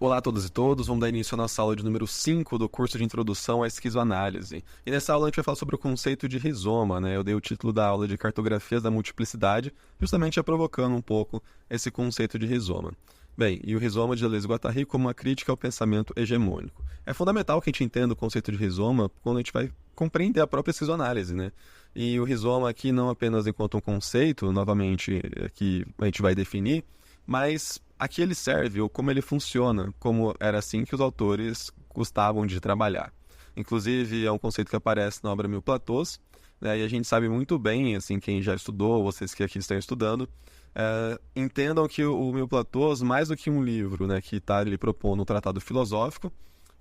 Olá a todos e todos, vamos dar início à nossa aula de número 5 do curso de Introdução à Esquizoanálise. E nessa aula a gente vai falar sobre o conceito de rizoma, né? Eu dei o título da aula de Cartografias da Multiplicidade, justamente provocando um pouco esse conceito de rizoma. Bem, e o rizoma de Deleuze e Guattari como uma crítica ao pensamento hegemônico. É fundamental que a gente entenda o conceito de rizoma quando a gente vai compreender a própria esquizoanálise, né? E o rizoma aqui não apenas enquanto um conceito, novamente, que a gente vai definir, mas a que ele serve ou como ele funciona, como era assim que os autores gostavam de trabalhar. Inclusive, é um conceito que aparece na obra Mil Platôs, né, e a gente sabe muito bem, assim, quem já estudou, vocês que aqui estão estudando, entendam que o Mil Platôs, mais do que um livro, né, que está ali propondo um tratado filosófico,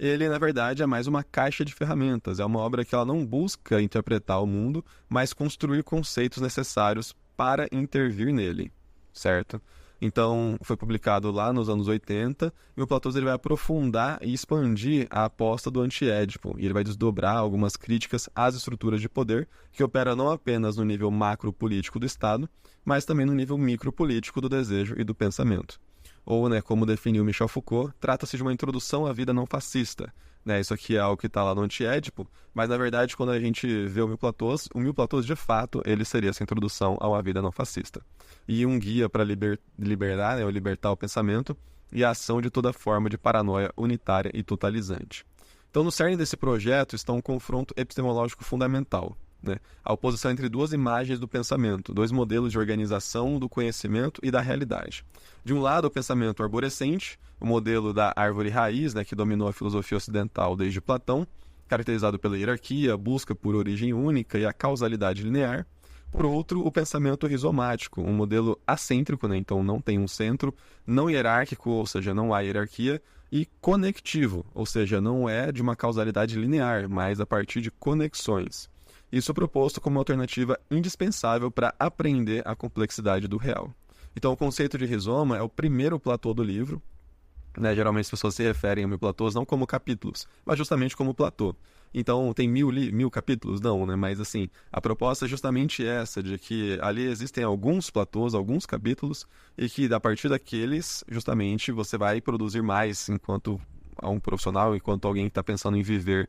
ele, na verdade, é mais uma caixa de ferramentas. É uma obra que ela não busca interpretar o mundo, mas construir conceitos necessários para intervir nele, certo? Então, foi publicado lá nos anos 80, e o Platão ele vai aprofundar e expandir a aposta do anti-édipo, e ele vai desdobrar algumas críticas às estruturas de poder, que operam não apenas no nível macro-político do Estado, mas também no nível micro-político do desejo e do pensamento. Ou, né, como definiu Michel Foucault, trata-se de uma introdução à vida não fascista. Né, isso aqui é algo que está lá no Antiédipo, mas na verdade quando a gente vê o Mil Platôs de fato ele seria essa introdução a uma vida não fascista. E um guia para liberar, né, ou libertar o pensamento e a ação de toda forma de paranoia unitária e totalizante. Então no cerne desse projeto está um confronto epistemológico fundamental. Né? A oposição entre duas imagens do pensamento, dois modelos de organização do conhecimento e da realidade. De um lado, o pensamento arborescente, o modelo da árvore raiz, né, que dominou a filosofia ocidental desde Platão, caracterizado pela hierarquia, busca por origem única e a causalidade linear. Por outro, o pensamento rizomático, um modelo acêntrico, né, então não tem um centro, não hierárquico, ou seja, não há hierarquia, e conectivo, ou seja, não é de uma causalidade linear, mas a partir de conexões. Isso é proposto como uma alternativa indispensável para aprender a complexidade do real. Então, o conceito de rizoma é o primeiro platô do livro. Né? Geralmente as pessoas se referem a mil platôs não como capítulos, mas justamente como platô. Então, tem mil capítulos? Não, né? Mas, assim, a proposta é justamente essa, de que ali existem alguns platôs, alguns capítulos, e que, a partir daqueles, justamente, você vai produzir mais enquanto um profissional, enquanto alguém que está pensando em viver,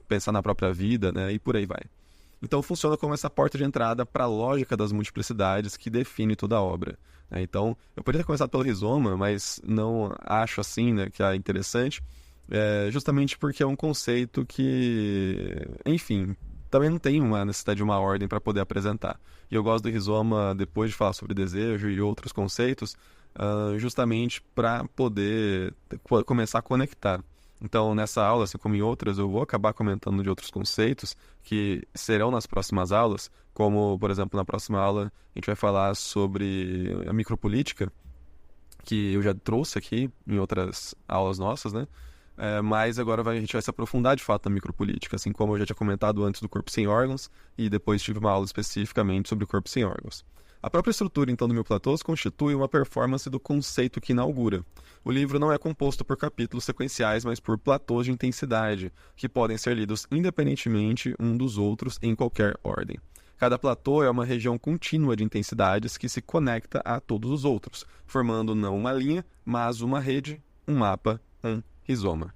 pensar na própria vida, né? E por aí vai. Então funciona como essa porta de entrada para a lógica das multiplicidades que define toda a obra. Né? Então, eu poderia ter começado pelo rizoma, mas não acho assim, né, que é interessante, justamente porque é um conceito que, enfim, também não tem uma necessidade de uma ordem para poder apresentar. E eu gosto do rizoma, depois de falar sobre desejo e outros conceitos, justamente para poder começar a conectar. Então, nessa aula, assim como em outras, eu vou acabar comentando de outros conceitos que serão nas próximas aulas, como, por exemplo, na próxima aula a gente vai falar sobre a micropolítica, que eu já trouxe aqui em outras aulas nossas, né? Mas agora a gente vai se aprofundar de fato na micropolítica, assim como eu já tinha comentado antes do corpo sem órgãos, e depois tive uma aula especificamente sobre o corpo sem órgãos. A própria estrutura, então, do Mil Platôs constitui uma performance do conceito que inaugura. O livro não é composto por capítulos sequenciais, mas por platôs de intensidade, que podem ser lidos independentemente um dos outros em qualquer ordem. Cada platô é uma região contínua de intensidades que se conecta a todos os outros, formando não uma linha, mas uma rede, um mapa, um rizoma.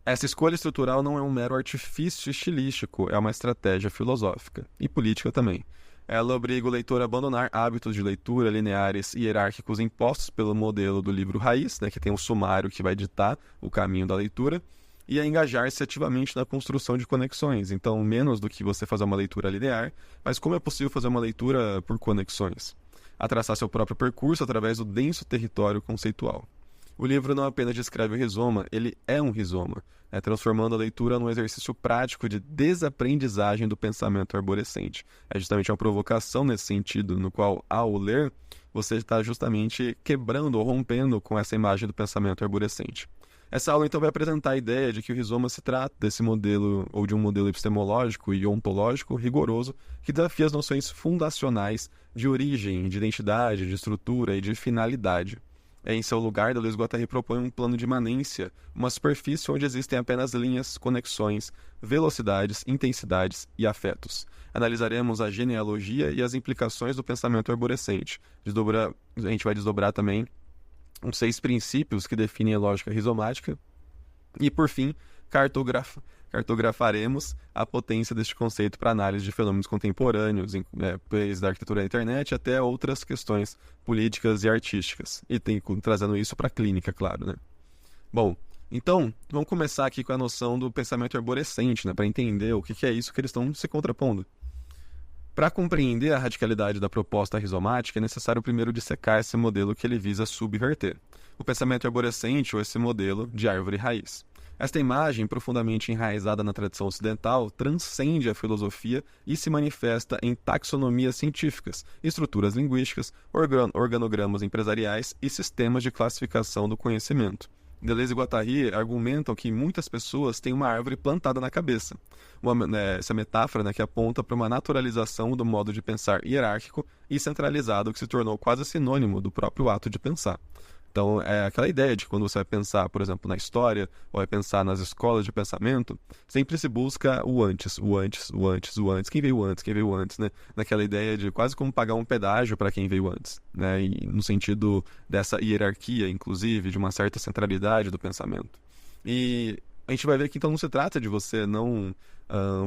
Essa escolha estrutural não é um mero artifício estilístico, é uma estratégia filosófica e política também. Ela obriga o leitor a abandonar hábitos de leitura lineares e hierárquicos impostos pelo modelo do livro raiz, né, que tem um sumário que vai ditar o caminho da leitura, e a engajar-se ativamente na construção de conexões. Então, menos do que você fazer uma leitura linear, mas como é possível fazer uma leitura por conexões? A traçar seu próprio percurso através do denso território conceitual. O livro não apenas descreve o rizoma, ele é um rizoma, transformando a leitura num exercício prático de desaprendizagem do pensamento arborescente. É justamente uma provocação nesse sentido, no qual, ao ler, você está justamente quebrando ou rompendo com essa imagem do pensamento arborescente. Essa aula, então, vai apresentar a ideia de que o rizoma se trata desse modelo, ou de um modelo epistemológico e ontológico rigoroso, que desafia as noções fundacionais de origem, de identidade, de estrutura e de finalidade. Em seu lugar, Deleuze e Guattari propõe um plano de imanência, uma superfície onde existem apenas linhas, conexões, velocidades, intensidades e afetos. Analisaremos a genealogia e as implicações do pensamento arborescente. A gente vai desdobrar também os 6 princípios que definem a lógica rizomática. E, por fim, cartografaremos a potência deste conceito para análise de fenômenos contemporâneos, desde a arquitetura da internet até outras questões políticas e artísticas. E trazendo isso para a clínica, claro, né? Bom, então, vamos começar aqui com a noção do pensamento arborescente, né, para entender o que é isso que eles estão se contrapondo. Para compreender a radicalidade da proposta rizomática, é necessário primeiro dissecar esse modelo que ele visa subverter. O pensamento arborescente ou esse modelo de árvore raiz. Esta imagem, profundamente enraizada na tradição ocidental, transcende a filosofia e se manifesta em taxonomias científicas, estruturas linguísticas, organogramas empresariais e sistemas de classificação do conhecimento. Deleuze e Guattari argumentam que muitas pessoas têm uma árvore plantada na cabeça. Essa metáfora, que aponta para uma naturalização do modo de pensar hierárquico e centralizado que se tornou quase sinônimo do próprio ato de pensar. Então, é aquela ideia de quando você vai pensar, por exemplo, na história, ou vai pensar nas escolas de pensamento, sempre se busca o antes, o antes, o antes, o antes. Quem veio antes, né? Naquela ideia de quase como pagar um pedágio para quem veio antes, né? E no sentido dessa hierarquia, inclusive, de uma certa centralidade do pensamento. E a gente vai ver que então não se trata de você não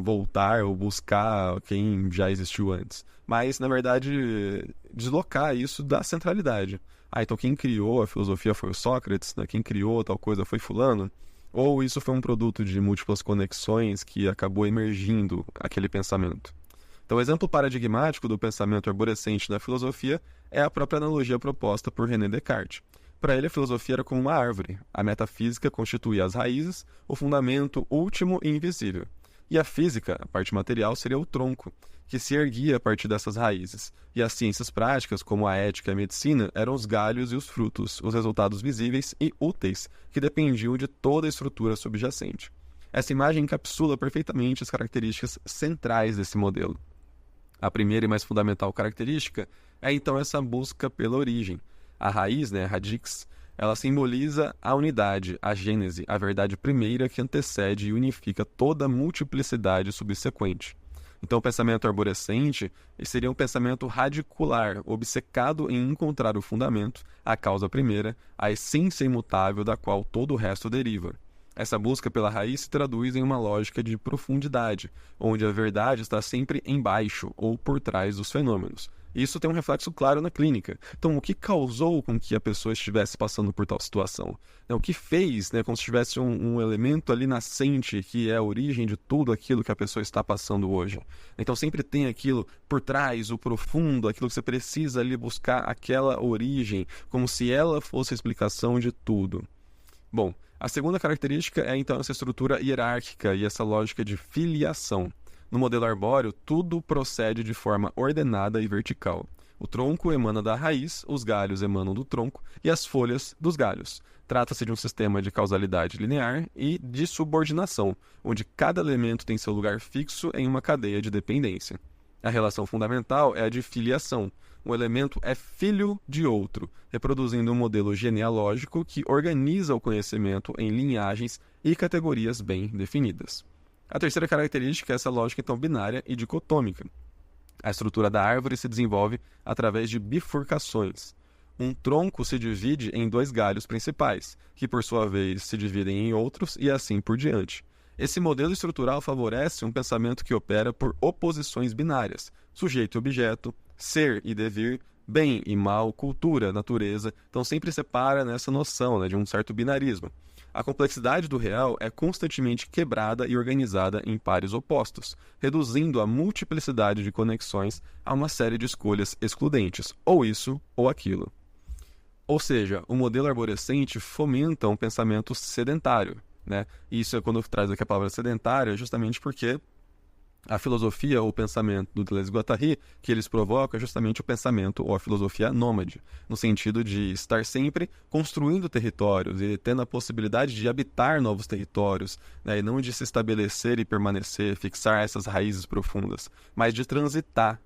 voltar ou buscar quem já existiu antes, mas, na verdade, deslocar isso da centralidade. Então quem criou a filosofia foi o Sócrates, né? Quem criou tal coisa foi fulano? Ou isso foi um produto de múltiplas conexões que acabou emergindo aquele pensamento? Então o exemplo paradigmático do pensamento arborescente na filosofia é a própria analogia proposta por René Descartes. Para ele, a filosofia era como uma árvore. A metafísica constituía as raízes, o fundamento último e invisível. E a física, a parte material, seria o tronco, que se erguia a partir dessas raízes. E as ciências práticas, como a ética e a medicina, eram os galhos e os frutos, os resultados visíveis e úteis, que dependiam de toda a estrutura subjacente. Essa imagem encapsula perfeitamente as características centrais desse modelo. A primeira e mais fundamental característica é, então, essa busca pela origem. A raiz, radix, ela simboliza a unidade, a gênese, a verdade primeira que antecede e unifica toda a multiplicidade subsequente. Então, o pensamento arborescente seria um pensamento radicular, obcecado em encontrar o fundamento, a causa primeira, a essência imutável da qual todo o resto deriva. Essa busca pela raiz se traduz em uma lógica de profundidade, onde a verdade está sempre embaixo ou por trás dos fenômenos. Isso tem um reflexo claro na clínica. Então, o que causou com que a pessoa estivesse passando por tal situação? O que fez, como se tivesse um elemento ali nascente que é a origem de tudo aquilo que a pessoa está passando hoje. Então, sempre tem aquilo por trás, o profundo, aquilo que você precisa ali buscar aquela origem, como se ela fosse a explicação de tudo. Bom, a segunda característica é, então, essa estrutura hierárquica e essa lógica de filiação. No modelo arbóreo, tudo procede de forma ordenada e vertical. O tronco emana da raiz, os galhos emanam do tronco e as folhas dos galhos. Trata-se de um sistema de causalidade linear e de subordinação, onde cada elemento tem seu lugar fixo em uma cadeia de dependência. A relação fundamental é a de filiação. Um elemento é filho de outro, reproduzindo um modelo genealógico que organiza o conhecimento em linhagens e categorias bem definidas. A terceira característica é essa lógica, então, binária e dicotômica. A estrutura da árvore se desenvolve através de bifurcações. Um tronco se divide em 2 galhos principais, que, por sua vez, se dividem em outros e assim por diante. Esse modelo estrutural favorece um pensamento que opera por oposições binárias, sujeito e objeto, ser e devir, bem e mal, cultura, natureza. Então, sempre separa nessa noção de um certo binarismo. A complexidade do real é constantemente quebrada e organizada em pares opostos, reduzindo a multiplicidade de conexões a uma série de escolhas excludentes, ou isso ou aquilo. Ou seja, o modelo arborescente fomenta um pensamento sedentário. E isso, quando traz aqui a palavra sedentário, é justamente porque a filosofia ou o pensamento do Deleuze e Guattari que eles provocam é justamente o pensamento ou a filosofia nômade, no sentido de estar sempre construindo territórios e tendo a possibilidade de habitar novos territórios, e não de se estabelecer e permanecer, fixar essas raízes profundas, mas de transitar,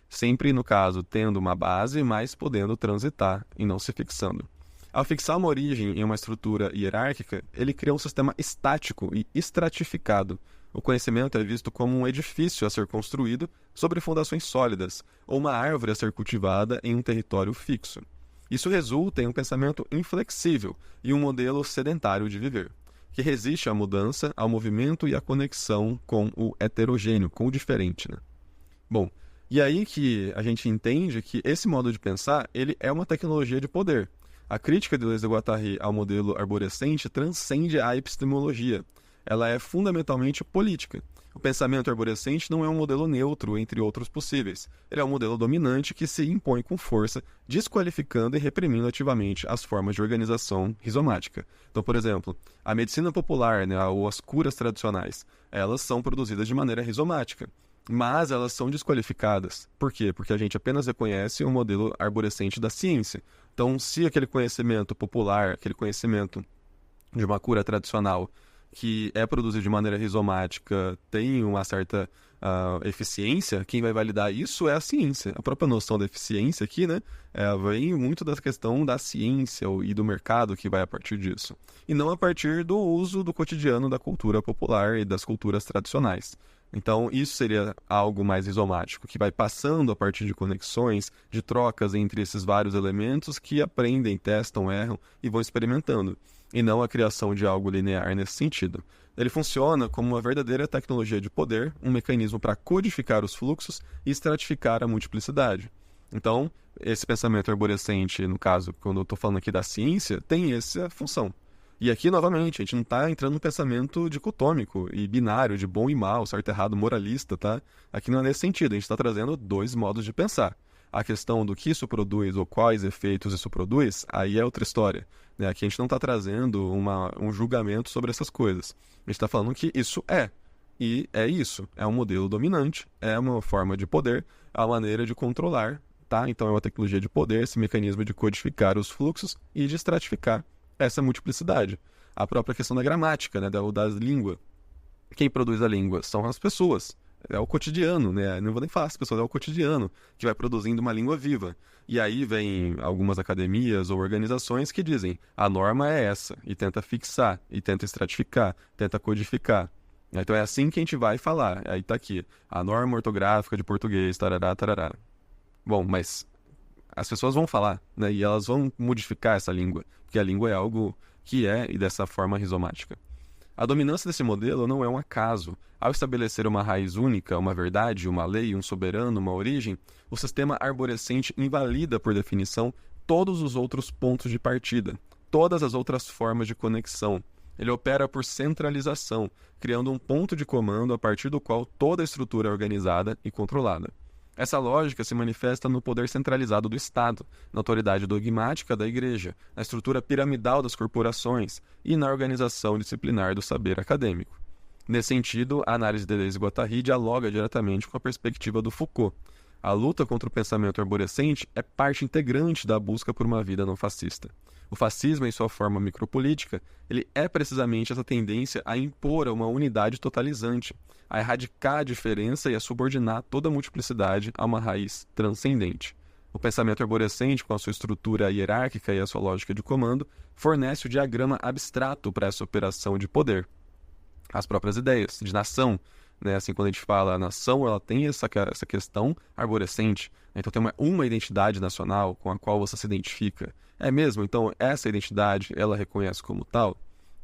sempre, no caso, tendo uma base, mas podendo transitar e não se fixando. Ao fixar uma origem em uma estrutura hierárquica, ele cria um sistema estático e estratificado. O conhecimento é visto como um edifício a ser construído sobre fundações sólidas, ou uma árvore a ser cultivada em um território fixo. Isso resulta em um pensamento inflexível e um modelo sedentário de viver, que resiste à mudança, ao movimento e à conexão com o heterogêneo, com o diferente, né? Bom, e aí que a gente entende que esse modo de pensar, ele é uma tecnologia de poder. A crítica de Deleuze e Guattari ao modelo arborescente transcende a epistemologia. Ela é fundamentalmente política. O pensamento arborescente não é um modelo neutro entre outros possíveis. Ele é um modelo dominante que se impõe com força, desqualificando e reprimindo ativamente as formas de organização rizomática. Então, por exemplo, a medicina popular, né, ou as curas tradicionais, elas são produzidas de maneira rizomática. Mas elas são desqualificadas. Por quê? Porque a gente apenas reconhece o modelo arborescente da ciência. Então, se aquele conhecimento popular, aquele conhecimento de uma cura tradicional que é produzido de maneira rizomática tem uma certa eficiência, quem vai validar isso é a ciência. A própria noção da eficiência aqui, né, vem muito da questão da ciência e do mercado que vai a partir disso. E não a partir do uso do cotidiano da cultura popular e das culturas tradicionais. Então, isso seria algo mais rizomático, que vai passando a partir de conexões, de trocas entre esses vários elementos que aprendem, testam, erram e vão experimentando, e não a criação de algo linear nesse sentido. Ele funciona como uma verdadeira tecnologia de poder, um mecanismo para codificar os fluxos e estratificar a multiplicidade. Então, esse pensamento arborescente, no caso, quando eu estou falando aqui da ciência, tem essa função. E aqui, novamente, a gente não está entrando num pensamento dicotômico e binário, de bom e mal, certo e errado, moralista, tá? Aqui não é nesse sentido, a gente está trazendo dois modos de pensar. A questão do que isso produz ou quais efeitos isso produz, aí é outra história, né? Aqui a gente não está trazendo um julgamento sobre essas coisas. A gente está falando que isso é. E é isso. É um modelo dominante, é uma forma de poder, a maneira de controlar, tá? Então é uma tecnologia de poder, esse mecanismo de codificar os fluxos e de estratificar essa multiplicidade. A própria questão da gramática, né, da língua. Quem produz a língua são as pessoas. É o cotidiano, né? Não vou nem falar as pessoas, é o cotidiano que vai produzindo uma língua viva. E aí vem algumas academias ou organizações que dizem a norma é essa, e tenta fixar, e tenta estratificar, tenta codificar. Então é assim que a gente vai falar. Aí tá aqui, a norma ortográfica de português, tarará, tarará. Bom, mas as pessoas vão falar, né? E elas vão modificar essa língua, porque a língua é algo que é e dessa forma rizomática. A dominância desse modelo não é um acaso. Ao estabelecer uma raiz única, uma verdade, uma lei, um soberano, uma origem, o sistema arborescente invalida, por definição, todos os outros pontos de partida, todas as outras formas de conexão. Ele opera por centralização, criando um ponto de comando a partir do qual toda a estrutura é organizada e controlada. Essa lógica se manifesta no poder centralizado do Estado, na autoridade dogmática da Igreja, na estrutura piramidal das corporações e na organização disciplinar do saber acadêmico. Nesse sentido, a análise de Deleuze e Guattari dialoga diretamente com a perspectiva do Foucault. A luta contra o pensamento arborescente é parte integrante da busca por uma vida não fascista. O fascismo, em sua forma micropolítica, ele é precisamente essa tendência a impor uma unidade totalizante, a erradicar a diferença e a subordinar toda a multiplicidade a uma raiz transcendente. O pensamento arborescente, com a sua estrutura hierárquica e a sua lógica de comando, fornece o diagrama abstrato para essa operação de poder. As próprias ideias de nação, né? Assim, quando a gente fala a nação, ela tem essa questão arborescente. Então tem uma identidade nacional com a qual você se identifica. É mesmo? Então essa identidade, ela reconhece como tal?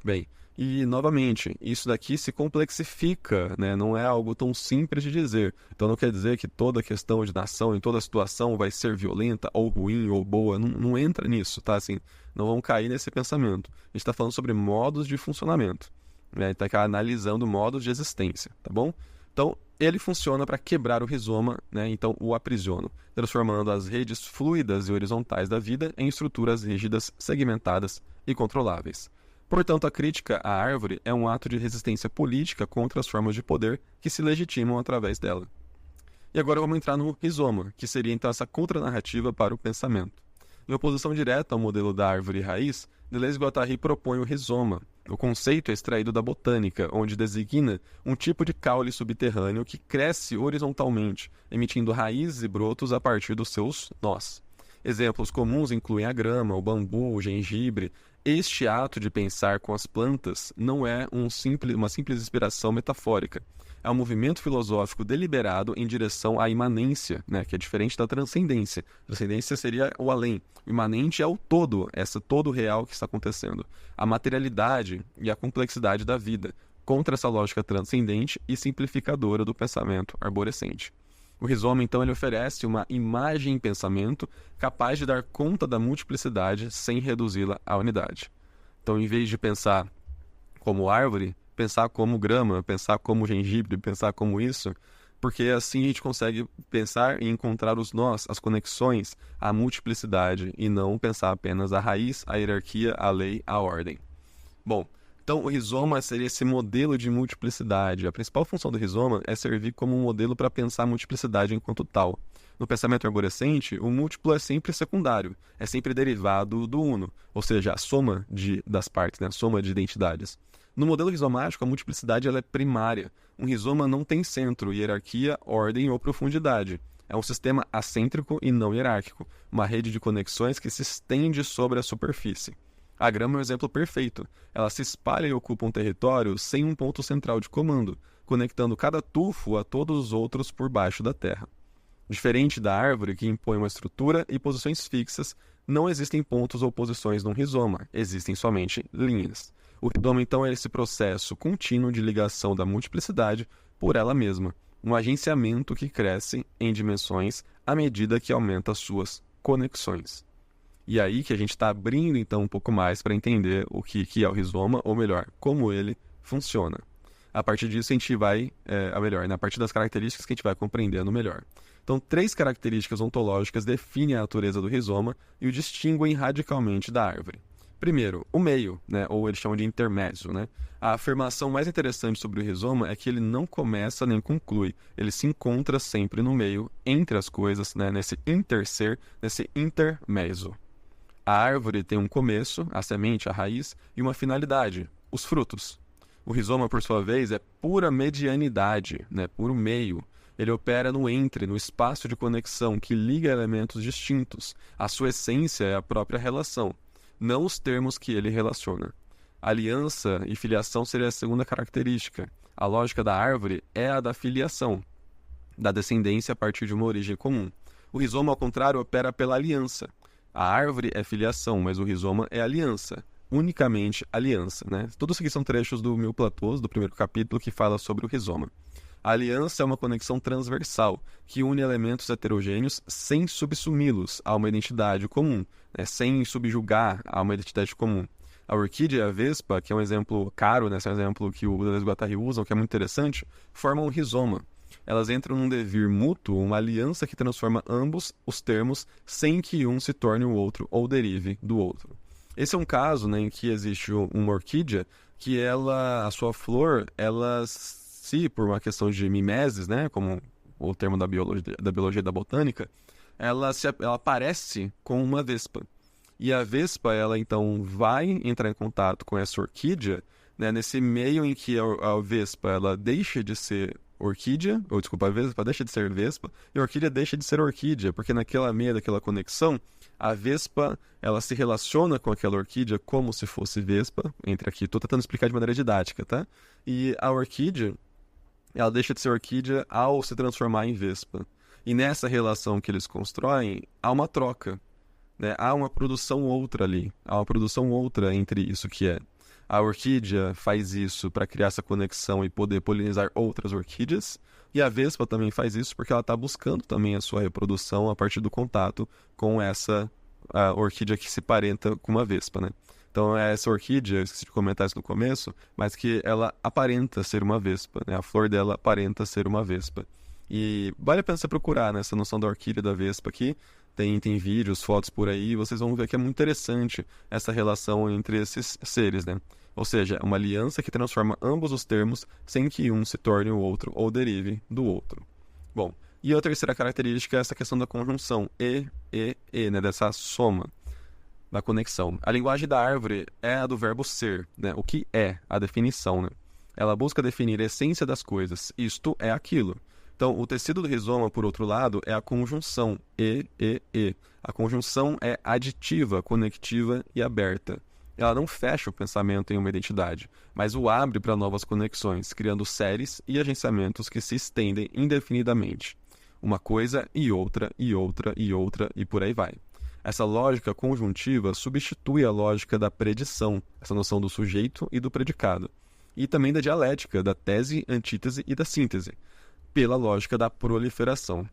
Bem, e novamente, isso daqui se complexifica, né? Não é algo tão simples de dizer. Então não quer dizer que toda questão de nação, em toda situação, vai ser violenta, ou ruim, ou boa. Não entra nisso, tá? Assim, não vão cair nesse pensamento. A gente está falando sobre modos de funcionamento. Né? Está analisando modos de existência, tá bom? Então, ele funciona para quebrar o rizoma, né? Então o aprisiono, transformando as redes fluidas e horizontais da vida em estruturas rígidas, segmentadas e controláveis. Portanto, a crítica à árvore é um ato de resistência política contra as formas de poder que se legitimam através dela. E agora vamos entrar no rizoma, que seria então essa contranarrativa para o pensamento. Em oposição direta ao modelo da árvore raiz, Deleuze e Guattari propõe o rizoma. O conceito é extraído da botânica, onde designa um tipo de caule subterrâneo que cresce horizontalmente, emitindo raízes e brotos a partir dos seus nós. Exemplos comuns incluem a grama, o bambu, o gengibre. Este ato de pensar com as plantas não é uma simples inspiração metafórica. É um movimento filosófico deliberado em direção à imanência, né, que é diferente da transcendência. Transcendência seria o além. O imanente é o todo, esse todo real que está acontecendo. A materialidade e a complexidade da vida, contra essa lógica transcendente e simplificadora do pensamento arborescente. O rizoma, então, ele oferece uma imagem em pensamento capaz de dar conta da multiplicidade sem reduzi-la à unidade. Então, em vez de pensar como árvore, pensar como grama, pensar como gengibre, pensar como isso, porque assim a gente consegue pensar e encontrar os nós, as conexões, a multiplicidade, e não pensar apenas a raiz, a hierarquia, a lei, a ordem. Bom, então o rizoma seria esse modelo de multiplicidade. A principal função do rizoma é servir como um modelo para pensar a multiplicidade enquanto tal. No pensamento arborescente, o múltiplo é sempre secundário, é sempre derivado do uno, ou seja, a soma das partes, né? A soma de identidades. No modelo rizomático, a multiplicidade ela é primária. Um rizoma não tem centro, hierarquia, ordem ou profundidade. É um sistema assêntrico e não hierárquico, uma rede de conexões que se estende sobre a superfície. A grama é um exemplo perfeito. Ela se espalha e ocupa um território sem um ponto central de comando, conectando cada tufo a todos os outros por baixo da terra. Diferente da árvore, que impõe uma estrutura e posições fixas, não existem pontos ou posições num rizoma, existem somente linhas. O rizoma, então, é esse processo contínuo de ligação da multiplicidade por ela mesma, um agenciamento que cresce em dimensões à medida que aumenta as suas conexões. E aí que a gente está abrindo, então, um pouco mais para entender o que é o rizoma, ou melhor, como ele funciona. A partir disso, a gente vai, a partir das características que a gente vai compreendendo melhor. Então, 3 características ontológicas definem a natureza do rizoma e o distinguem radicalmente da árvore. Primeiro, o meio, né, ou eles chamam de intermédio, né? A afirmação mais interessante sobre o rizoma é que ele não começa nem conclui, ele se encontra sempre no meio, entre as coisas, né, nesse interser, nesse intermezzo. A árvore tem um começo, a semente, a raiz, e uma finalidade, os frutos. O rizoma, por sua vez, é pura medianidade, né, puro meio. Ele opera no entre, no espaço de conexão que liga elementos distintos. A sua essência é a própria relação, não os termos que ele relaciona. Aliança e filiação seria a segunda característica. A lógica da árvore é a da filiação, da descendência a partir de uma origem comum. O rizoma, ao contrário, opera pela aliança. A árvore é filiação, mas o rizoma é aliança. Unicamente aliança, né? Todos aqui são trechos do Mil Platôs, do primeiro capítulo, que fala sobre o rizoma. A aliança é uma conexão transversal, que une elementos heterogêneos sem subsumi-los a uma identidade comum, né? Sem subjugar a uma identidade comum. A orquídea e a vespa, que é um exemplo caro, né? Esse é um exemplo que o Deleuze e o Guattari usam, que é muito interessante, formam um rizoma. Elas entram num devir mútuo, uma aliança que transforma ambos os termos sem que um se torne o outro ou derive do outro. Esse é um caso, né, em que existe uma orquídea que a sua flor, se por uma questão de mimeses, né, como o termo da biologia da botânica, ela aparece com uma vespa. E a vespa, ela então vai entrar em contato com essa orquídea, né, nesse meio em que a vespa ela deixa de ser orquídea, ou desculpa, a vespa deixa de ser vespa, e a orquídea deixa de ser orquídea, porque naquela meia daquela conexão, a vespa, ela se relaciona com aquela orquídea como se fosse vespa, entre aqui, estou tentando explicar de maneira didática, tá? E a orquídea, ela deixa de ser orquídea ao se transformar em vespa. E nessa relação que eles constroem, há uma troca, né? Há uma produção outra ali, há uma produção outra entre isso que é. A orquídea faz isso para criar essa conexão e poder polinizar outras orquídeas. E a vespa também faz isso porque ela está buscando também a sua reprodução a partir do contato com essa orquídea que se parenta com uma vespa, né? Então, é essa orquídea, eu esqueci de comentar isso no começo, mas que ela aparenta ser uma vespa, né? A flor dela aparenta ser uma vespa. E vale a pena você procurar, né, essa noção da orquídea da vespa aqui. Tem vídeos, fotos por aí, vocês vão ver que é muito interessante essa relação entre esses seres, né? Ou seja, uma aliança que transforma ambos os termos sem que um se torne o outro ou derive do outro. Bom, e a terceira característica é essa questão da conjunção, né? Dessa soma, da conexão. A linguagem da árvore é a do verbo ser, né? O que é, a definição, né? Ela busca definir a essência das coisas, isto é aquilo. Então, o tecido do rizoma, por outro lado, é a conjunção e. A conjunção é aditiva, conectiva e aberta. Ela não fecha o pensamento em uma identidade, mas o abre para novas conexões, criando séries e agenciamentos que se estendem indefinidamente. Uma coisa e outra, e outra, e outra, e por aí vai. Essa lógica conjuntiva substitui a lógica da predição, essa noção do sujeito e do predicado, e também da dialética, da tese, antítese e da síntese, pela lógica da proliferação.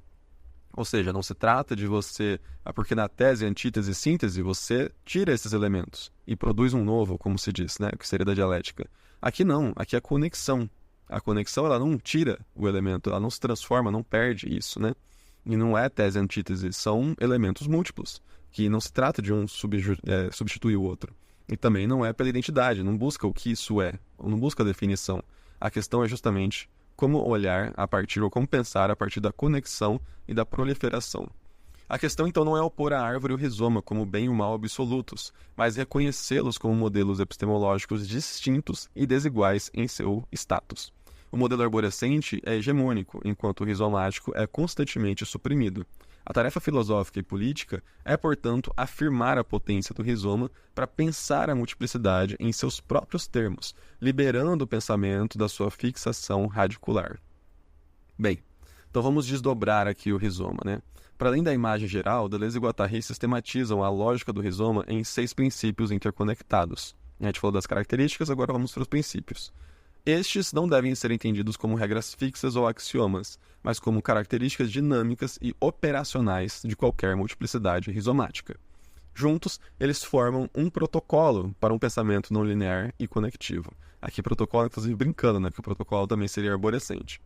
Ou seja, não se trata de você... Porque na tese, antítese e síntese, você tira esses elementos e produz um novo, como se diz, né? Que seria da dialética. Aqui não, aqui é conexão. A conexão, ela não tira o elemento, ela não se transforma, não perde isso, né? E não é tese e antítese, são elementos múltiplos, que não se trata de um substituir o outro. E também não é pela identidade, não busca o que isso é, não busca a definição. A questão é justamente como olhar a partir, ou como pensar a partir da conexão e da proliferação. A questão, então, não é opor a árvore e o rizoma como bem e o mal absolutos, mas reconhecê-los como modelos epistemológicos distintos e desiguais em seu status. O modelo arborescente é hegemônico, enquanto o rizomático é constantemente suprimido. A tarefa filosófica e política é, portanto, afirmar a potência do rizoma para pensar a multiplicidade em seus próprios termos, liberando o pensamento da sua fixação radicular. Bem, então vamos desdobrar aqui o rizoma, né? Para além da imagem geral, Deleuze e Guattari sistematizam a lógica do rizoma em 6 princípios interconectados. A gente falou das características, agora vamos para os princípios. Estes não devem ser entendidos como regras fixas ou axiomas, mas como características dinâmicas e operacionais de qualquer multiplicidade rizomática. Juntos, eles formam um protocolo para um pensamento não linear e conectivo. Aqui protocolo, inclusive brincando, né? Que o protocolo também seria arborescente.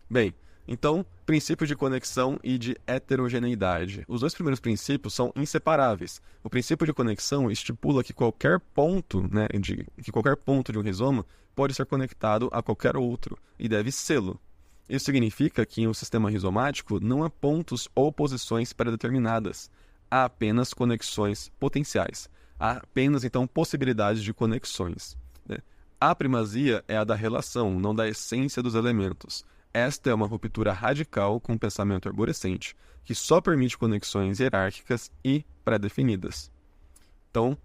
Bem, então, princípio de conexão e de heterogeneidade. Os 2 primeiros princípios são inseparáveis. O princípio de conexão estipula que qualquer ponto, né, que qualquer ponto de um rizoma pode ser conectado a qualquer outro e deve sê-lo. Isso significa que em um sistema rizomático não há pontos ou posições pré-determinadas. Há apenas conexões potenciais. Há apenas, então, possibilidades de conexões, né? A primazia é a da relação, não da essência dos elementos. Esta é uma ruptura radical com o pensamento arborescente, que só permite conexões hierárquicas e pré-definidas. Então,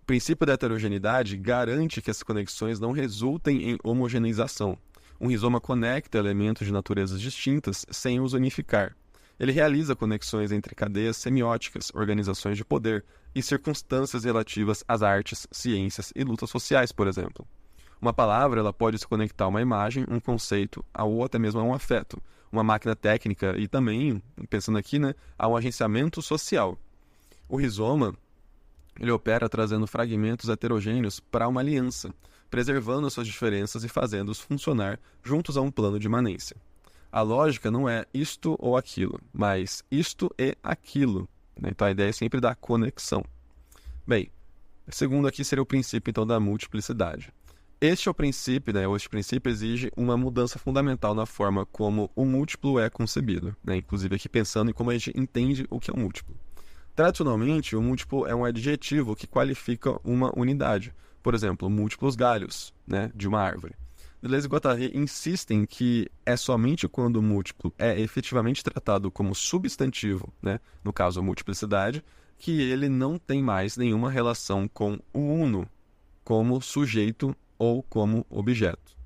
o princípio da heterogeneidade garante que essas conexões não resultem em homogeneização. Um rizoma conecta elementos de naturezas distintas sem os unificar. Ele realiza conexões entre cadeias semióticas, organizações de poder e circunstâncias relativas às artes, ciências e lutas sociais, por exemplo. Uma palavra ela pode se conectar a uma imagem, um conceito, ou até mesmo a um afeto, uma máquina técnica e também, pensando aqui, né, a um agenciamento social. O rizoma ele opera trazendo fragmentos heterogêneos para uma aliança, preservando as suas diferenças e fazendo-os funcionar juntos a um plano de imanência. A lógica não é isto ou aquilo, mas isto e aquilo, né? Então a ideia é sempre da conexão. Bem, segundo aqui seria o princípio então da multiplicidade. Este é o princípio, né? Este princípio exige uma mudança fundamental na forma como o múltiplo é concebido, né? Inclusive aqui pensando em como a gente entende o que é um múltiplo. Tradicionalmente, o múltiplo é um adjetivo que qualifica uma unidade. Por exemplo, múltiplos galhos, né, de uma árvore. Deleuze e Guattari insistem que é somente quando o múltiplo é efetivamente tratado como substantivo, né, no caso a multiplicidade, que ele não tem mais nenhuma relação com o uno como sujeito ou como objeto.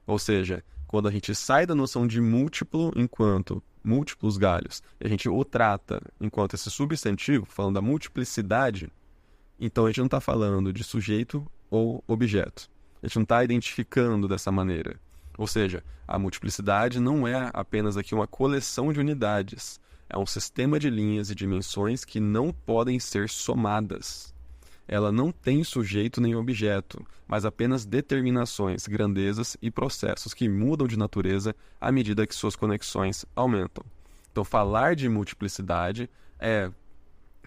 Ou seja, quando a gente sai da noção de múltiplo enquanto múltiplos galhos, e a gente o trata enquanto esse substantivo, falando da multiplicidade, então a gente não está falando de sujeito ou objeto. A gente não está identificando dessa maneira. Ou seja, a multiplicidade não é apenas aqui uma coleção de unidades. É um sistema de linhas e dimensões que não podem ser somadas. Ela não tem sujeito nem objeto, mas apenas determinações, grandezas e processos que mudam de natureza à medida que suas conexões aumentam. Então, falar de multiplicidade é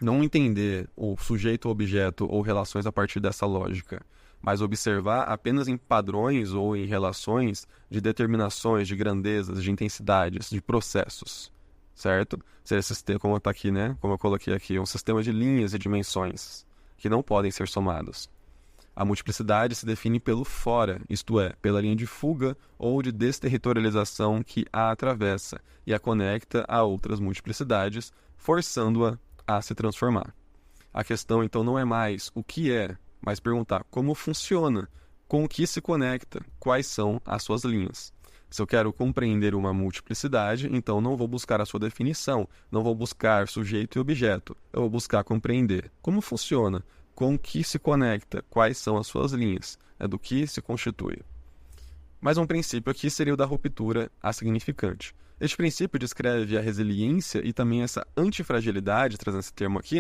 não entender o sujeito, objeto ou relações a partir dessa lógica, mas observar apenas em padrões ou em relações de determinações, de grandezas, de intensidades, de processos, certo? Como está aqui, né? Como eu coloquei aqui, um sistema de linhas e dimensões que não podem ser somados. A multiplicidade se define pelo fora, isto é, pela linha de fuga ou de desterritorialização que a atravessa e a conecta a outras multiplicidades, forçando-a a se transformar. A questão, então, não é mais o que é mas perguntar como funciona, com o que se conecta, quais são as suas linhas. Se eu quero compreender uma multiplicidade, então não vou buscar a sua definição, não vou buscar sujeito e objeto, eu vou buscar compreender como funciona, com o que se conecta, quais são as suas linhas, do que se constitui. Mais um princípio aqui seria o da ruptura assignificante. Este princípio descreve a resiliência e também essa antifragilidade, trazendo esse termo aqui,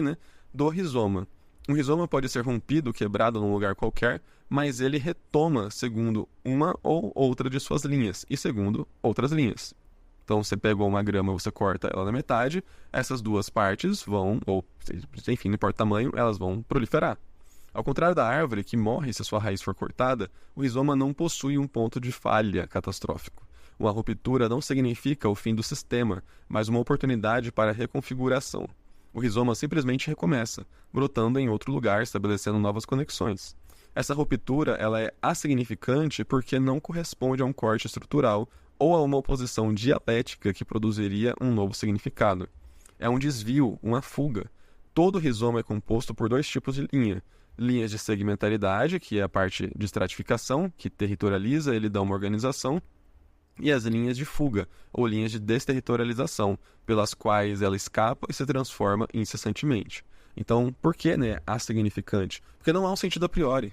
do rizoma. Um rizoma pode ser rompido, quebrado num lugar qualquer, mas ele retoma segundo uma ou outra de suas linhas e segundo outras linhas. Então, você pegou uma grama, você corta ela na metade, essas duas partes vão, ou enfim, não importa o tamanho, elas vão proliferar. Ao contrário da árvore, que morre se a sua raiz for cortada, o rizoma não possui um ponto de falha catastrófico. Uma ruptura não significa o fim do sistema, mas uma oportunidade para reconfiguração. O rizoma simplesmente recomeça, brotando em outro lugar, estabelecendo novas conexões. Essa ruptura ela é assignificante porque não corresponde a um corte estrutural ou a uma oposição dialética que produziria um novo significado. É um desvio, uma fuga. Todo rizoma é composto por dois tipos de linha. Linhas de segmentaridade, que é a parte de estratificação, que territorializa, ele dá uma organização, e as linhas de fuga, ou linhas de desterritorialização, pelas quais ela escapa e se transforma incessantemente. Então, por que assignificante? Porque não há um sentido a priori.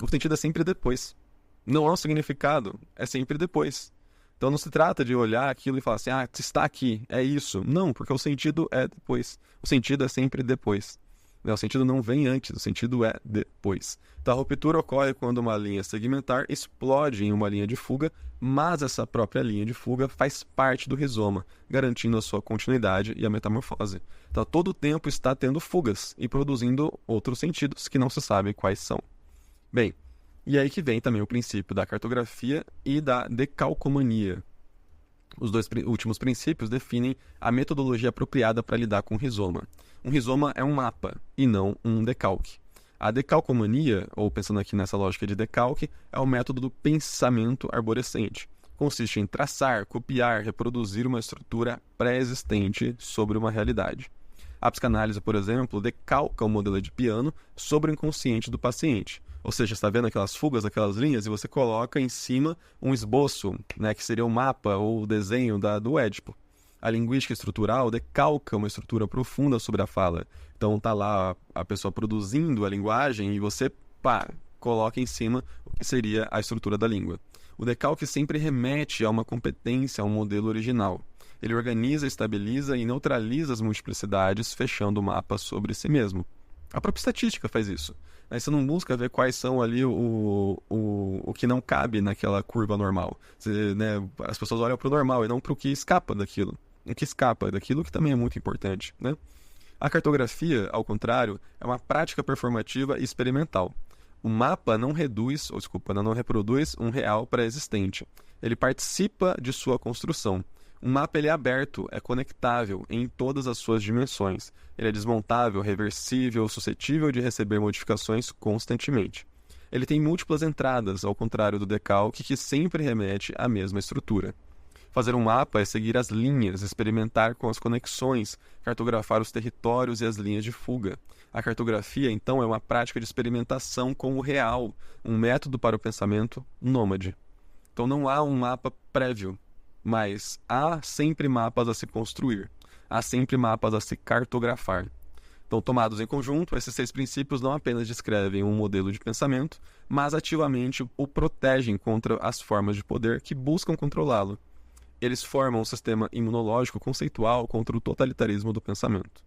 O sentido é sempre depois. Não há um significado, é sempre depois. Então não se trata de olhar aquilo e falar assim, está aqui, é isso. Não, porque o sentido é depois. O sentido é sempre depois. O sentido não vem antes, o sentido é depois. Então a ruptura ocorre quando uma linha segmentar explode em uma linha de fuga, mas essa própria linha de fuga faz parte do rizoma, garantindo a sua continuidade e a metamorfose. Então todo o tempo está tendo fugas e produzindo outros sentidos que não se sabe quais são. Bem, e aí que vem também o princípio da cartografia e da decalcomania. Os dois últimos princípios definem a metodologia apropriada para lidar com o rizoma. Um rizoma é um mapa e não um decalque. A decalcomania, ou pensando aqui nessa lógica de decalque, é o método do pensamento arborescente. Consiste em traçar, copiar, reproduzir uma estrutura pré-existente sobre uma realidade. A psicanálise, por exemplo, decalca o modelo de piano sobre o inconsciente do paciente. Ou seja, está vendo aquelas fugas, aquelas linhas, e você coloca em cima um esboço, que seria o mapa ou o desenho do Édipo. A linguística estrutural decalca uma estrutura profunda sobre a fala. Então está lá a pessoa produzindo a linguagem e você, coloca em cima o que seria a estrutura da língua. O decalque sempre remete a uma competência, a um modelo original. Ele organiza, estabiliza e neutraliza as multiplicidades, fechando o mapa sobre si mesmo. A própria estatística faz isso. Aí você não busca ver quais são ali o que não cabe naquela curva normal. As pessoas olham para o normal e não para o que escapa daquilo. O que escapa daquilo que também é muito importante. A cartografia, ao contrário, é uma prática performativa e experimental. O mapa não reproduz um real pré-existente. Ele participa de sua construção. Um mapa ele é aberto, é conectável em todas as suas dimensões. Ele é desmontável, reversível, suscetível de receber modificações constantemente. Ele tem múltiplas entradas, ao contrário do decalque, que sempre remete à mesma estrutura. Fazer um mapa é seguir as linhas, experimentar com as conexões, cartografar os territórios e as linhas de fuga. A cartografia, então, é uma prática de experimentação com o real, um método para o pensamento nômade. Então não há um mapa prévio, mas há sempre mapas a se construir, há sempre mapas a se cartografar. Então, tomados em conjunto, esses 6 princípios não apenas descrevem um modelo de pensamento, mas ativamente o protegem contra as formas de poder que buscam controlá-lo. Eles formam um sistema imunológico conceitual contra o totalitarismo do pensamento.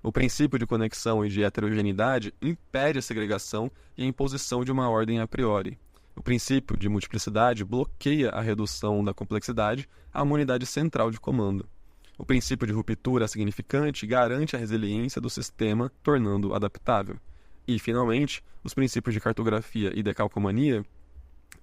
O princípio de conexão e de heterogeneidade impede a segregação e a imposição de uma ordem a priori. O princípio de multiplicidade bloqueia a redução da complexidade a uma unidade central de comando. O princípio de ruptura significante garante a resiliência do sistema, tornando-o adaptável. E, finalmente, os princípios de cartografia e decalcomania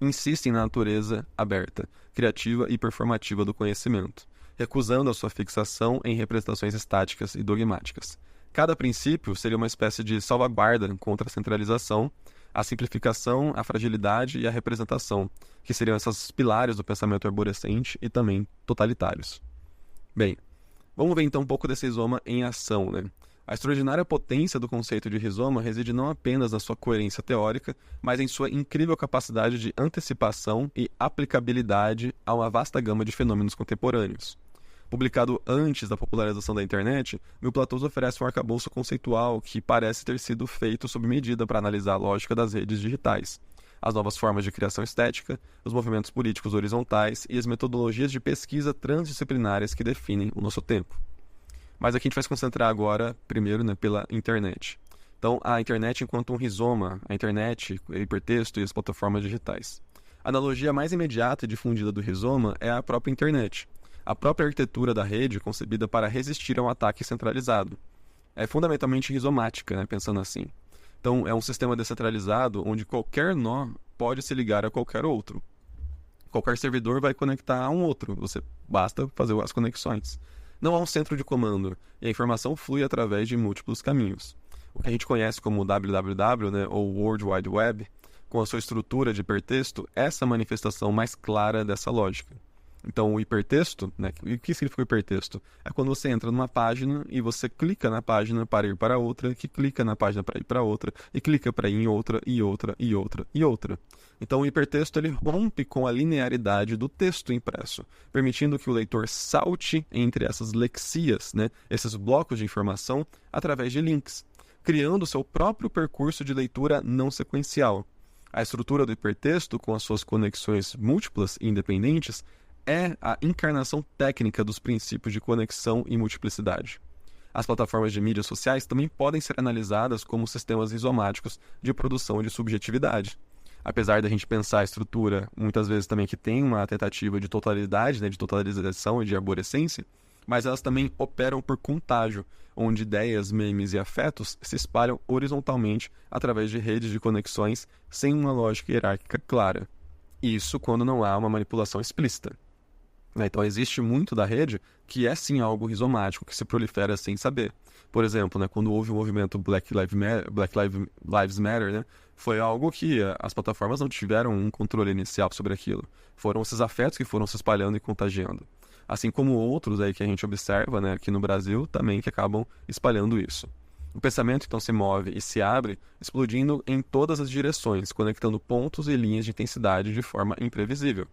insistem na natureza aberta, criativa e performativa do conhecimento, recusando a sua fixação em representações estáticas e dogmáticas. Cada princípio seria uma espécie de salvaguarda contra a centralização, a simplificação, a fragilidade e a representação, que seriam esses pilares do pensamento arborescente e também totalitários. Bem, vamos ver então um pouco desse rizoma em ação. A extraordinária potência do conceito de rizoma reside não apenas na sua coerência teórica, mas em sua incrível capacidade de antecipação e aplicabilidade a uma vasta gama de fenômenos contemporâneos. Publicado antes da popularização da internet, Mil Platôs oferece um arcabouço conceitual que parece ter sido feito sob medida para analisar a lógica das redes digitais, as novas formas de criação estética, os movimentos políticos horizontais e as metodologias de pesquisa transdisciplinares que definem o nosso tempo. Mas aqui a gente vai se concentrar agora, primeiro, pela internet. Então, a internet enquanto um rizoma, a internet, o hipertexto e as plataformas digitais. A analogia mais imediata e difundida do rizoma é a própria internet. A própria arquitetura da rede concebida para resistir a um ataque centralizado. É fundamentalmente rizomática, pensando assim. Então, é um sistema descentralizado onde qualquer nó pode se ligar a qualquer outro. Qualquer servidor vai conectar a um outro, basta fazer as conexões. Não há um centro de comando, e a informação flui através de múltiplos caminhos. O que a gente conhece como www, ou World Wide Web, com a sua estrutura de hipertexto, é essa manifestação mais clara dessa lógica. Então, o hipertexto, e o que significa o hipertexto? É quando você entra numa página e você clica na página para ir para outra, que clica na página para ir para outra, e clica para ir em outra, e outra, e outra, e outra. Então, o hipertexto ele rompe com a linearidade do texto impresso, permitindo que o leitor salte entre essas lexias, esses blocos de informação, através de links, criando seu próprio percurso de leitura não sequencial. A estrutura do hipertexto, com as suas conexões múltiplas e independentes, é a encarnação técnica dos princípios de conexão e multiplicidade. As plataformas de mídias sociais também podem ser analisadas como sistemas rizomáticos de produção de subjetividade. Apesar da gente pensar a estrutura, muitas vezes também que tem uma tentativa de totalidade, de totalização e de arborescência, mas elas também operam por contágio, onde ideias, memes e afetos se espalham horizontalmente através de redes de conexões sem uma lógica hierárquica clara. Isso quando não há uma manipulação explícita. Então, existe muito da rede que é sim algo rizomático, que se prolifera sem saber. Por exemplo, quando houve o movimento Black Lives Matter, foi algo que as plataformas não tiveram um controle inicial sobre aquilo. Foram esses afetos que foram se espalhando e contagiando. Assim como outros aí que a gente observa aqui no Brasil também que acabam espalhando isso. O pensamento então se move e se abre, explodindo em todas as direções, conectando pontos e linhas de intensidade de forma imprevisível.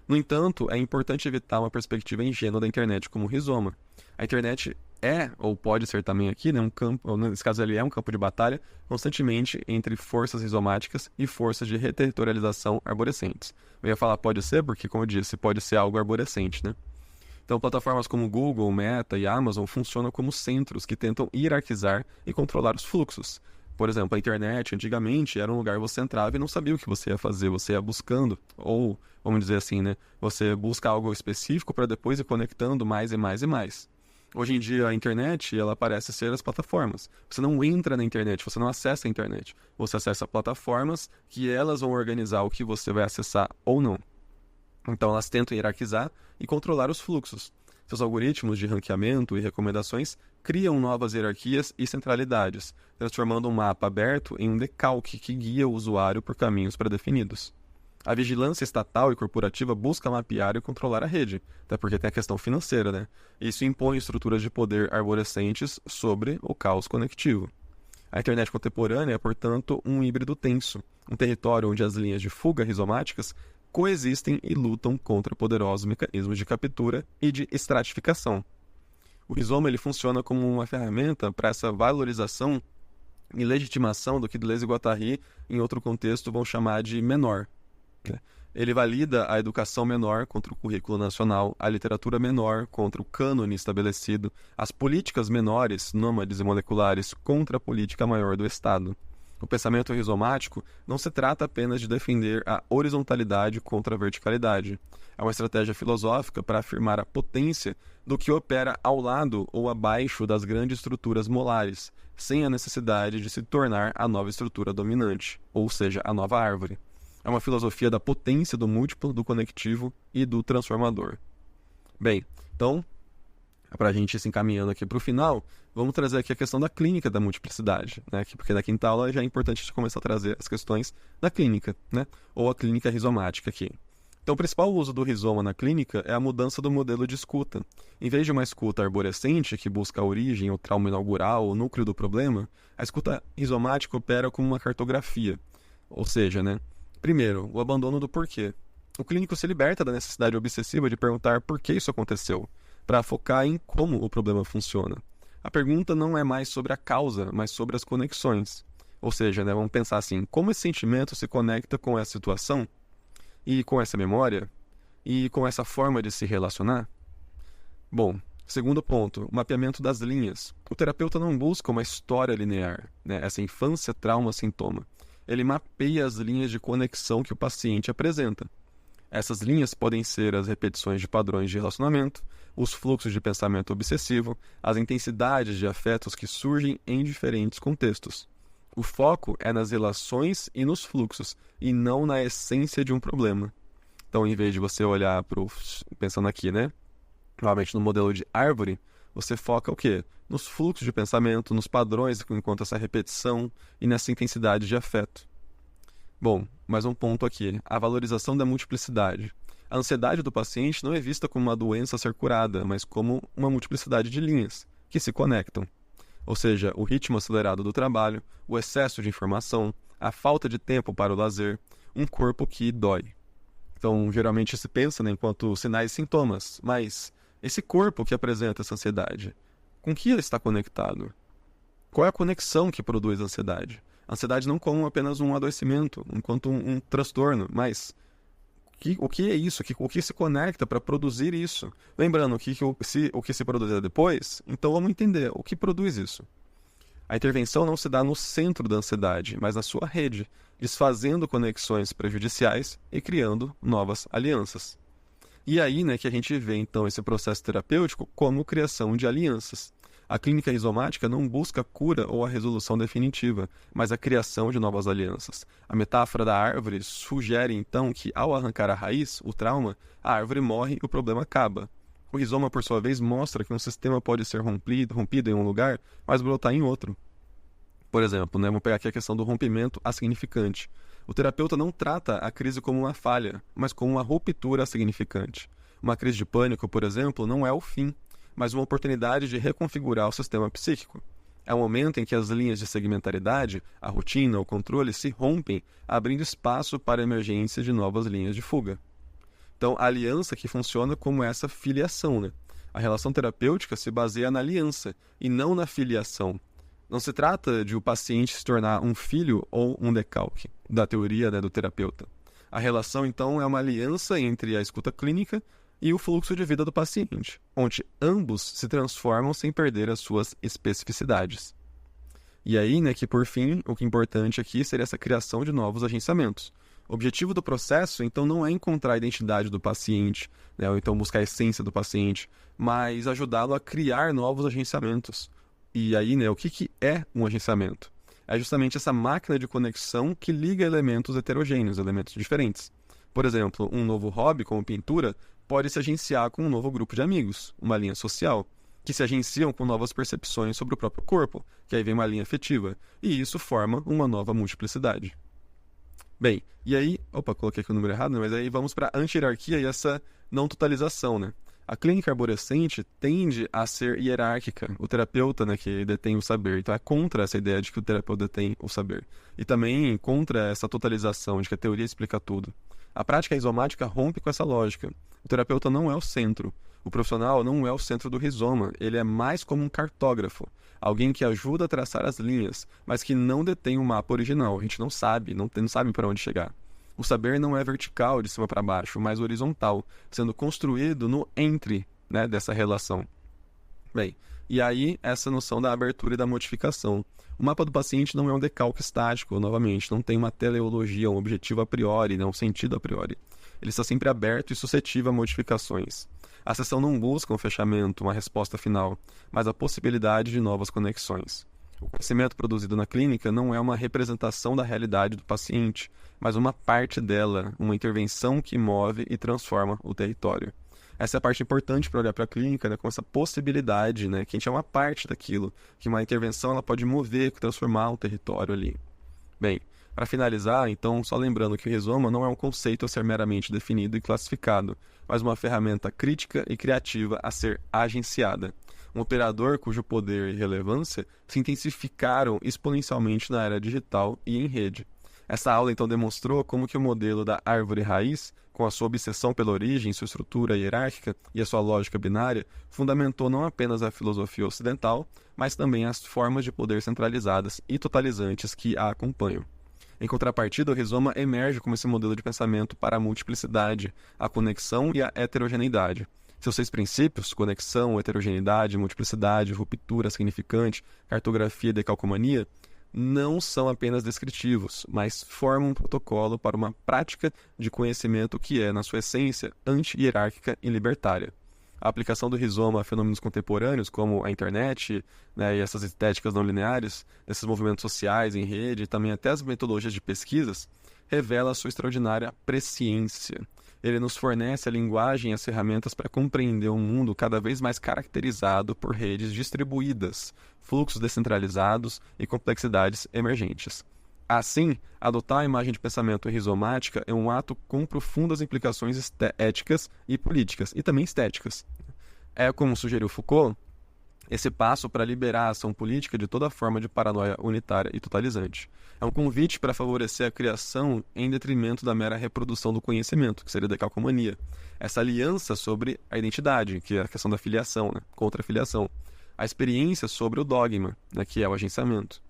No entanto, é importante evitar uma perspectiva ingênua da internet como rizoma. A internet é, ou pode ser também aqui, um campo, ou nesse caso ele é um campo de batalha, constantemente entre forças rizomáticas e forças de reterritorialização arborescentes. Eu ia falar pode ser porque, como eu disse, pode ser algo arborescente, Então, plataformas como Google, Meta e Amazon funcionam como centros que tentam hierarquizar e controlar os fluxos. Por exemplo, a internet, antigamente, era um lugar que você entrava e não sabia o que você ia fazer, você ia buscando, ou, vamos dizer assim, você busca algo específico para depois ir conectando mais e mais e mais. Hoje em dia, a internet, ela parece ser as plataformas. Você não entra na internet, você não acessa a internet. Você acessa plataformas que elas vão organizar o que você vai acessar ou não. Então, elas tentam hierarquizar e controlar os fluxos. Seus algoritmos de ranqueamento e recomendações criam novas hierarquias e centralidades, transformando um mapa aberto em um decalque que guia o usuário por caminhos pré-definidos. A vigilância estatal e corporativa busca mapear e controlar a rede, até porque tem a questão financeira, Isso impõe estruturas de poder arborescentes sobre o caos conectivo. A internet contemporânea é, portanto, um híbrido tenso, um território onde as linhas de fuga rizomáticas coexistem e lutam contra poderosos mecanismos de captura e de estratificação. O rizoma ele funciona como uma ferramenta para essa valorização e legitimação do que Deleuze e Guattari, em outro contexto, vão chamar de menor. Ele valida a educação menor contra o currículo nacional, a literatura menor contra o cânone estabelecido, as políticas menores, nômades e moleculares, contra a política maior do Estado. O pensamento rizomático não se trata apenas de defender a horizontalidade contra a verticalidade. É uma estratégia filosófica para afirmar a potência do que opera ao lado ou abaixo das grandes estruturas molares, sem a necessidade de se tornar a nova estrutura dominante, ou seja, a nova árvore. É uma filosofia da potência do múltiplo, do conectivo e do transformador. Bem, então, para a gente ir se encaminhando aqui para o final, vamos trazer aqui a questão da clínica da multiplicidade, Porque na quinta aula já é importante a gente começar a trazer as questões da clínica, Ou a clínica rizomática aqui. Então, o principal uso do rizoma na clínica é a mudança do modelo de escuta. Em vez de uma escuta arborescente, que busca a origem, o trauma inaugural, o núcleo do problema, a escuta rizomática opera como uma cartografia. Ou seja, primeiro, o abandono do porquê. O clínico se liberta da necessidade obsessiva de perguntar por que isso aconteceu, para focar em como o problema funciona. A pergunta não é mais sobre a causa, mas sobre as conexões. Ou seja, vamos pensar assim, como esse sentimento se conecta com essa situação, e com essa memória, e com essa forma de se relacionar? Bom, segundo ponto, o mapeamento das linhas. O terapeuta não busca uma história linear, essa infância, trauma, sintoma. Ele mapeia as linhas de conexão que o paciente apresenta. Essas linhas podem ser as repetições de padrões de relacionamento, os fluxos de pensamento obsessivo, as intensidades de afetos que surgem em diferentes contextos. O foco é nas relações e nos fluxos, e não na essência de um problema. Então, em vez de você olhar pensando aqui, novamente no modelo de árvore, você foca o quê? Nos fluxos de pensamento, nos padrões que encontram essa repetição e nessa intensidade de afeto. Bom, mais um ponto aqui, a valorização da multiplicidade. A ansiedade do paciente não é vista como uma doença a ser curada, mas como uma multiplicidade de linhas que se conectam. Ou seja, o ritmo acelerado do trabalho, o excesso de informação, a falta de tempo para o lazer, um corpo que dói. Então, geralmente se pensa enquanto sinais e sintomas, mas esse corpo que apresenta essa ansiedade, com que ele está conectado? Qual é a conexão que produz a ansiedade? A ansiedade não como apenas um adoecimento, enquanto um transtorno, mas o que é isso? O que se conecta para produzir isso? Lembrando o que se produzir depois, então vamos entender o que produz isso. A intervenção não se dá no centro da ansiedade, mas na sua rede, desfazendo conexões prejudiciais e criando novas alianças. E aí que a gente vê então esse processo terapêutico como criação de alianças. A clínica rizomática não busca a cura ou a resolução definitiva, mas a criação de novas alianças. A metáfora da árvore sugere, então, que ao arrancar a raiz, o trauma, a árvore morre e o problema acaba. O rizoma, por sua vez, mostra que um sistema pode ser rompido em um lugar, mas brotar em outro. Por exemplo, vamos pegar aqui a questão do rompimento assignificante. O terapeuta não trata a crise como uma falha, mas como uma ruptura significante. Uma crise de pânico, por exemplo, não é o fim, mas uma oportunidade de reconfigurar o sistema psíquico. É o momento em que as linhas de segmentaridade, a rotina, o controle, se rompem, abrindo espaço para a emergência de novas linhas de fuga. Então, a aliança que funciona como essa filiação. A relação terapêutica se baseia na aliança e não na filiação. Não se trata de o paciente se tornar um filho ou um decalque da teoria do terapeuta. A relação, então, é uma aliança entre a escuta clínica e o fluxo de vida do paciente, onde ambos se transformam sem perder as suas especificidades. E aí, que por fim, o que é importante aqui seria essa criação de novos agenciamentos. O objetivo do processo, então, não é encontrar a identidade do paciente, ou então buscar a essência do paciente, mas ajudá-lo a criar novos agenciamentos. E aí, o que é um agenciamento? É justamente essa máquina de conexão que liga elementos heterogêneos, elementos diferentes. Por exemplo, um novo hobby, como pintura, pode se agenciar com um novo grupo de amigos, uma linha social, que se agenciam com novas percepções sobre o próprio corpo, que aí vem uma linha afetiva, e isso forma uma nova multiplicidade. Bem, e aí, coloquei aqui o número errado, mas aí vamos para a anti-hierarquia e essa não totalização, A clínica arborescente tende a ser hierárquica, o terapeuta, que detém o saber, então é contra essa ideia de que o terapeuta detém o saber, e também contra essa totalização de que a teoria explica tudo. A prática rizomática rompe com essa lógica. O terapeuta não é o centro. O profissional não é o centro do rizoma. Ele é mais como um cartógrafo. Alguém que ajuda a traçar as linhas, mas que não detém o mapa original. A gente não sabe para onde chegar. O saber não é vertical, de cima para baixo, mas horizontal, sendo construído no entre dessa relação. Bem, e aí essa noção da abertura e da modificação. O mapa do paciente não é um decalque estático, novamente, não tem uma teleologia, um objetivo a priori, um sentido a priori. Ele está sempre aberto e suscetível a modificações. A sessão não busca um fechamento, uma resposta final, mas a possibilidade de novas conexões. O conhecimento produzido na clínica não é uma representação da realidade do paciente, mas uma parte dela, uma intervenção que move e transforma o território. Essa é a parte importante para olhar para a clínica, com essa possibilidade, que a gente é uma parte daquilo, que uma intervenção ela pode mover, transformar o território ali. Bem, Para finalizar, então, só lembrando que o rizoma não é um conceito a ser meramente definido e classificado, mas uma ferramenta crítica e criativa a ser agenciada. Um operador cujo poder e relevância se intensificaram exponencialmente na era digital e em rede. Essa aula então demonstrou como que o modelo da árvore raiz, com a sua obsessão pela origem, sua estrutura hierárquica e a sua lógica binária, fundamentou não apenas a filosofia ocidental, mas também as formas de poder centralizadas e totalizantes que a acompanham. Em contrapartida, o rizoma emerge como esse modelo de pensamento para a multiplicidade, a conexão e a heterogeneidade. Seus 6 princípios, conexão, heterogeneidade, multiplicidade, ruptura significante, cartografia e decalcomania, não são apenas descritivos, mas formam um protocolo para uma prática de conhecimento que é, na sua essência, anti-hierárquica e libertária. A aplicação do rizoma a fenômenos contemporâneos, como a internet, né, e essas estéticas não lineares, esses movimentos sociais em rede e também até as metodologias de pesquisas, revela a sua extraordinária presciência. Ele nos fornece a linguagem e as ferramentas para compreender um mundo cada vez mais caracterizado por redes distribuídas, fluxos descentralizados e complexidades emergentes. Assim, adotar a imagem de pensamento rizomática é um ato com profundas implicações éticas e políticas, e também estéticas. É, como sugeriu Foucault, esse passo para liberar a ação política de toda forma de paranoia unitária e totalizante. É um convite para favorecer a criação em detrimento da mera reprodução do conhecimento, que seria a decalcomania. Essa aliança sobre a identidade, que é a questão da filiação, né? Contra a filiação. A experiência sobre o dogma, né? Que é o agenciamento.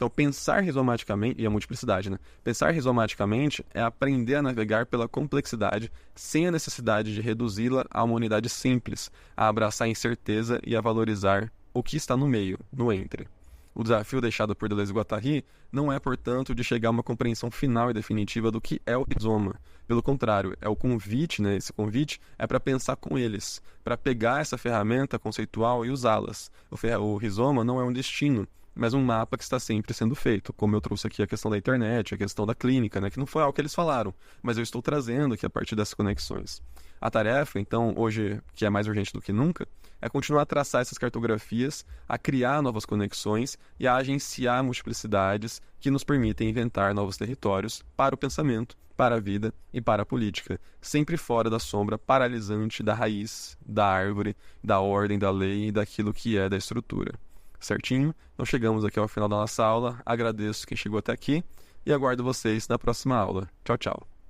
Então, pensar rizomaticamente, e a multiplicidade, né? Pensar rizomaticamente é aprender a navegar pela complexidade sem a necessidade de reduzi-la a uma unidade simples, a abraçar a incerteza e a valorizar o que está no meio, no entre. O desafio deixado por Deleuze e Guattari não é, portanto, de chegar a uma compreensão final e definitiva do que é o rizoma. Pelo contrário, é o convite, né? Esse convite é para pensar com eles, para pegar essa ferramenta conceitual e usá-las. O rizoma não é um destino, mas um mapa que está sempre sendo feito, como eu trouxe aqui a questão da internet, a questão da clínica, né, que não foi algo que eles falaram, mas eu estou trazendo aqui a partir dessas conexões. A tarefa, então, hoje, que é mais urgente do que nunca, é continuar a traçar essas cartografias, a criar novas conexões e a agenciar multiplicidades que nos permitem inventar novos territórios para o pensamento, para a vida e para a política, sempre fora da sombra paralisante da raiz, da árvore, da ordem, da lei e daquilo que é da estrutura. Certinho? Então chegamos aqui ao final da nossa aula. Agradeço quem chegou até aqui e aguardo vocês na próxima aula. Tchau, tchau.